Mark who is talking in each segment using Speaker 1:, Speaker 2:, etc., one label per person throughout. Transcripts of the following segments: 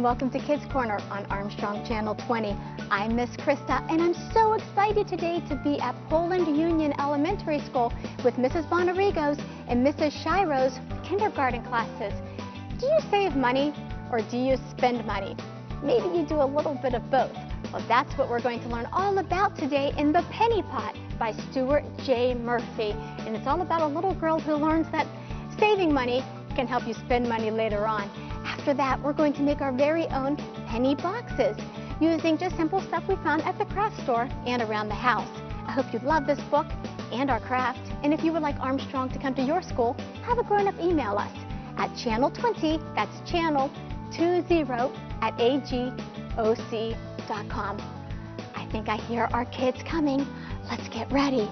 Speaker 1: and welcome to Kids Corner on Armstrong Channel 20. I'm Miss Krista, and I'm so excited today to be at Poland Union Elementary School with Mrs. Bonarrigo's and Mrs. Shiro's kindergarten classes. Do you save money or do you spend money? Maybe you do a little bit of both. Well, that's what we're going to learn all about today in The Penny Pot by Stuart J. Murphy. And it's all about a little girl who learns that saving money can help you spend money later on. After that, we're going to make our very own penny boxes using just simple stuff we found at the craft store and around the house. I hope you love this book and our craft. And if you would like Armstrong to come to your school, have a grown-up email us at channel20, that's channel20@agoc.com. I think I hear our kids coming. Let's get ready.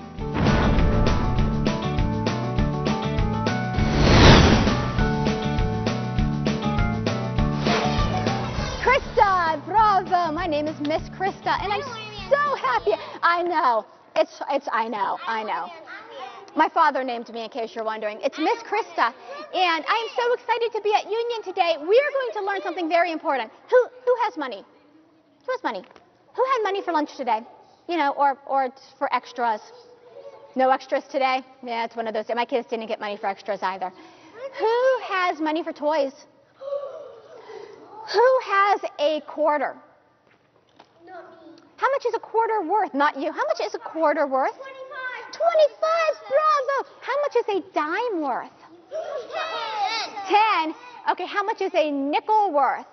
Speaker 1: Krista, bravo! My name is Miss Krista, and I'm so happy. I know. I know. My father named me, in case you're wondering. It's Miss Krista, and I am so excited to be at Union today. We are going to learn something very important. Who has money? Who has money? Who had money for lunch today? You know, or for extras. No extras today? Yeah, it's one of those. My kids didn't get money for extras either. Who has money for toys? Who has a quarter?
Speaker 2: Not me.
Speaker 1: How much is a quarter worth? Not you. How much is a quarter worth?
Speaker 2: 25.
Speaker 1: 25, bravo. How much is a dime worth? 10. Okay, how much is a nickel worth?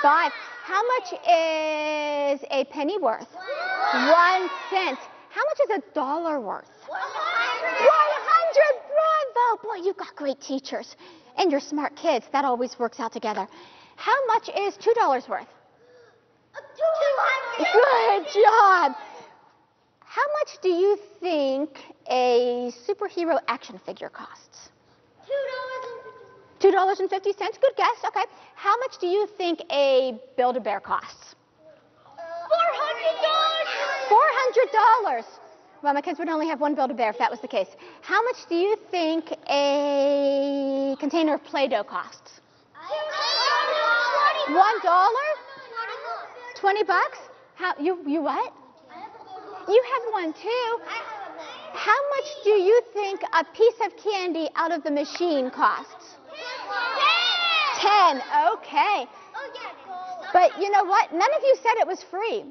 Speaker 1: 5. How much is a penny worth? 1 cent. How much is a dollar worth? 100, bravo. Boy, you got great teachers. And you're smart kids. That always works out together. How much is $2 worth?
Speaker 2: 200.
Speaker 1: Good job. How much do you think a superhero action figure costs? $2.50. Good guess. Okay. How much do you think a Build-A-Bear costs? $400. Well, my kids would only have one Build-A-Bear if that was the case. How much do you think a container of Play-Doh costs? $1? 20 bucks? How you what? You have one too. How much do you think a piece of candy out of the machine costs? 10. Okay. But you know what? None of you said it was free.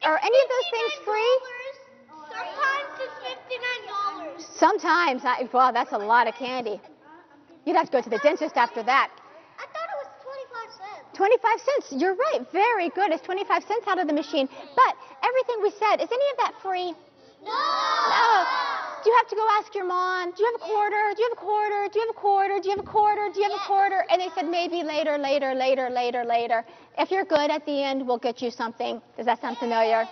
Speaker 1: Are any of those things free?
Speaker 2: Sometimes it's $59.
Speaker 1: Sometimes. Well, that's a lot of candy. You'd have to go to the dentist after that.
Speaker 2: I thought it was
Speaker 1: 25 cents. You're right. Very good. It's 25 cents out of the machine. But everything we said, is any of that free? No. Do you have to go ask your mom, do you have a quarter? Do you have a quarter? Do you have a quarter? Do you have a quarter? Do you have a quarter? And they said maybe later. If you're good at the end, we'll get you something. Does that sound familiar?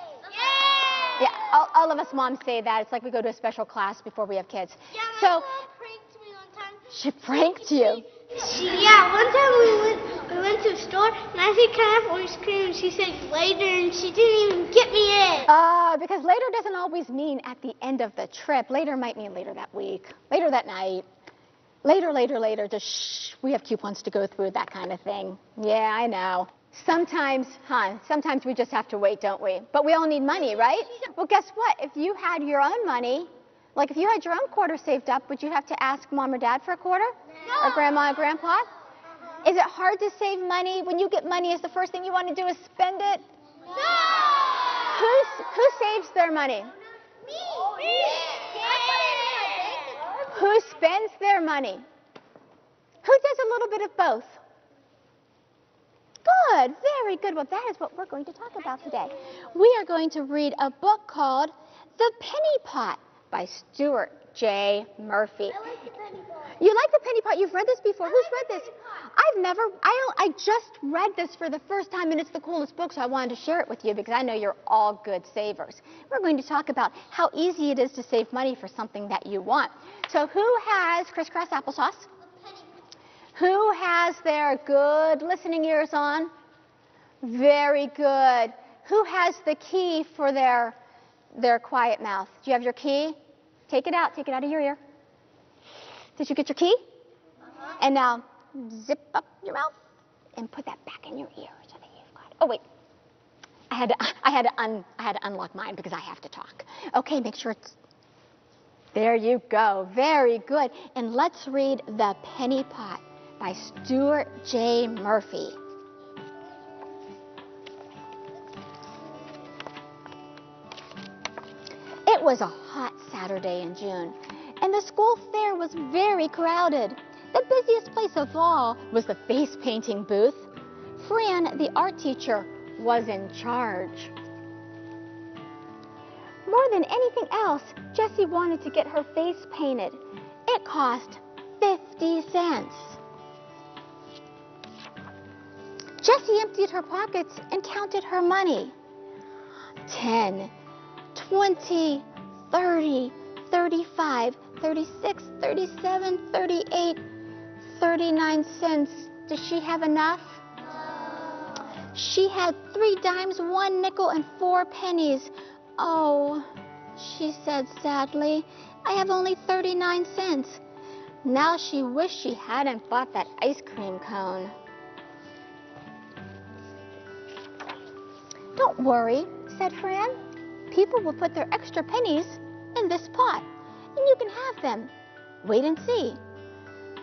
Speaker 1: Yeah, all of us moms say that. It's like we go to a special class before we have kids.
Speaker 2: Yeah, my mom pranked me one time.
Speaker 1: She pranked you?
Speaker 2: One time we went to the store, and I said, can I have ice cream? And she said later, and she didn't even get me it.
Speaker 1: Because later doesn't always mean at the end of the trip. Later might mean later that week, later that night, later, just shh, we have coupons to go through, that kind of thing. Yeah, I know. Sometimes we just have to wait, don't we? But we all need money, right? Well, guess what? If you had your own money, like if you had your own quarter saved up, would you have to ask mom or dad for a quarter?
Speaker 2: No.
Speaker 1: Or grandma and grandpa? Is it hard to save money? When you get money, is the first thing you want to do is spend it?
Speaker 2: No.
Speaker 1: Who saves their money?
Speaker 2: Me.
Speaker 1: Who spends their money? Who does a little bit of both? Good, very good. Well, that is what we're going to talk about today. We are going to read a book called The Penny Pot by Stuart J. Murphy.
Speaker 2: I like the penny pot.
Speaker 1: You like the penny pot? You've read this before. Who's read this? I just read this for the first time, and it's the coolest book, so I wanted to share it with you because I know you're all good savers. We're going to talk about how easy it is to save money for something that you want. So who has crisscross applesauce? Who has their good listening ears on? Very good. Who has the key for their quiet mouth? Do you have your key? Take it out of your ear. Did you get your key? And now zip up your mouth and put that back in your ear so that you've got it. Oh, wait. I had to unlock mine because I have to talk. Okay, make sure it's... There you go. Very good. And let's read The Penny Pot by Stuart J. Murphy. It was a hot Saturday in June, and the school fair was very crowded. The busiest place of all was the face painting booth. Fran, the art teacher, was in charge. More than anything else, Jessie wanted to get her face painted. It cost 50 cents. Jessie emptied her pockets and counted her money. 10, 20, 30, 35, 36, 37, 38, 39 cents. Does she have enough? She had 3 dimes, 1 nickel, and 4 pennies. Oh, she said sadly, I have only 39 cents. Now she wished she hadn't bought that ice cream cone. Don't worry, said Fran. People will put their extra pennies in this pot, and you can have them. Wait and see.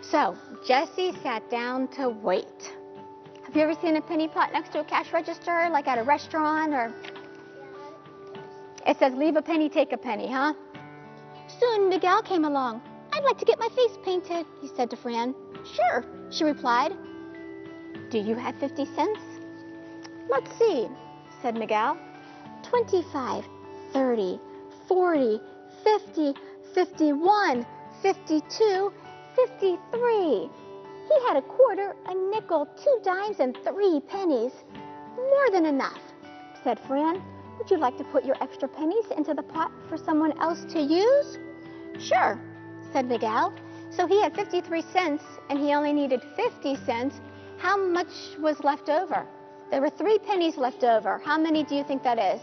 Speaker 1: So Jessie sat down to wait. Have you ever seen a penny pot next to a cash register, like at a restaurant? Or it says, leave a penny, take a penny, huh? Soon Miguel came along. I'd like to get my face painted, he said to Fran. Sure, she replied. Do you have 50 cents? Let's see, said Miguel. 25, 30, 40, 50, 51, 52, 53. He had a quarter, a nickel, 2 dimes, and 3 pennies. More than enough, said Fran. Would you like to put your extra pennies into the pot for someone else to use? Sure, said Miguel. So he had 53 cents, and he only needed 50 cents. How much was left over? There were 3 pennies left over. How many do you think that is?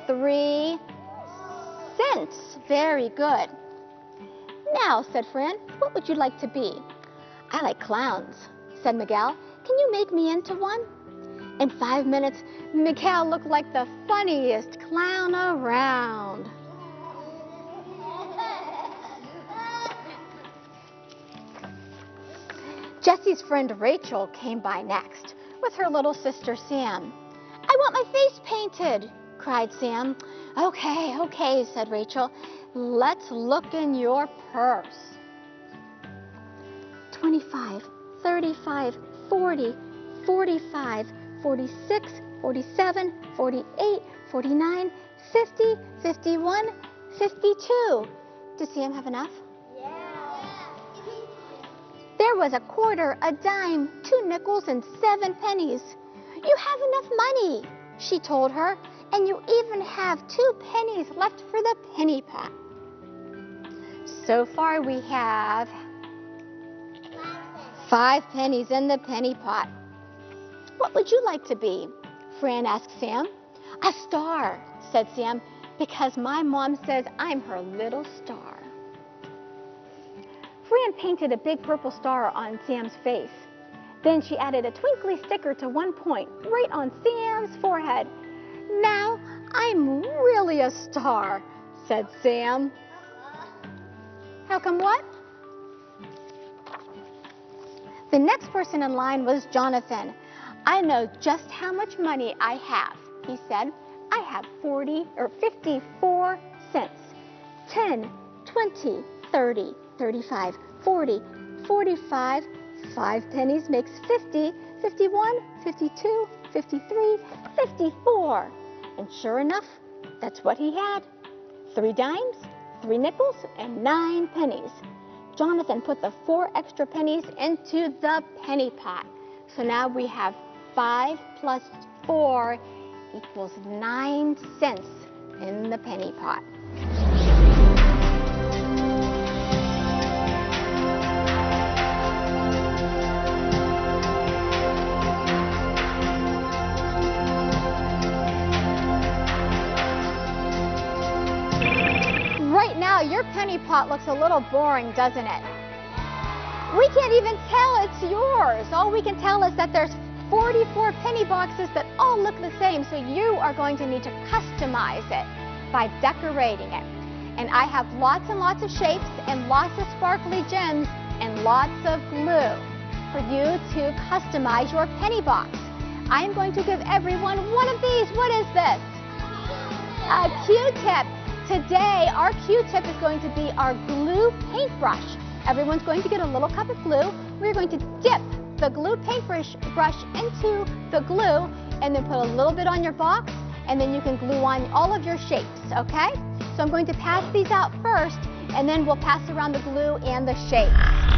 Speaker 1: 3 cents. Very good. Now, said Fran, what would you like to be? I like clowns, said Miguel. Can you make me into one? In 5 minutes, Miguel looked like the funniest clown around. Jessie's friend Rachel came by next with her little sister Sam. I want my face painted, cried Sam. Okay, said Rachel. Let's look in your purse. 25, 35, 40, 45, 46, 47, 48, 49, 50, 51, 52. Does Sam have enough? Yeah. There was a quarter, a dime, 2 nickels, and 7 pennies. You have enough money, she told her, and you even have 2 pennies left for the penny pot. So far we have 5 pennies in the penny pot. What would you like to be? Fran asked Sam. A star, said Sam, because my mom says I'm her little star. Fran painted a big purple star on Sam's face. Then she added a twinkly sticker to one point, right on Sam's forehead. Now I'm really a star, said Sam. How come what? The next person in line was Jonathan. I know just how much money I have, he said. I have 54 cents. 10, 20, 30, 35, 40, 45. 5 pennies makes 50, 51, 52, 53, 54. And sure enough, that's what he had. 3 dimes, 3 nickels, and 9 pennies. Jonathan put the 4 extra pennies into the penny pot. So now we have 5 plus 4 equals 9 cents in the penny pot. Right now, your penny pot looks a little boring, doesn't it? We can't even tell it's yours. All we can tell is that there's 44 penny boxes that all look the same, so you are going to need to customize it by decorating it. And I have lots and lots of shapes and lots of sparkly gems and lots of glue for you to customize your penny box. I am going to give everyone one of these. What is this? A Q-tip. Today, our Q-tip is going to be our glue paintbrush. Everyone's going to get a little cup of glue. We're going to dip the glue paintbrush into the glue and then put a little bit on your box, and then you can glue on all of your shapes, okay? So I'm going to pass these out first, and then we'll pass around the glue and the shapes.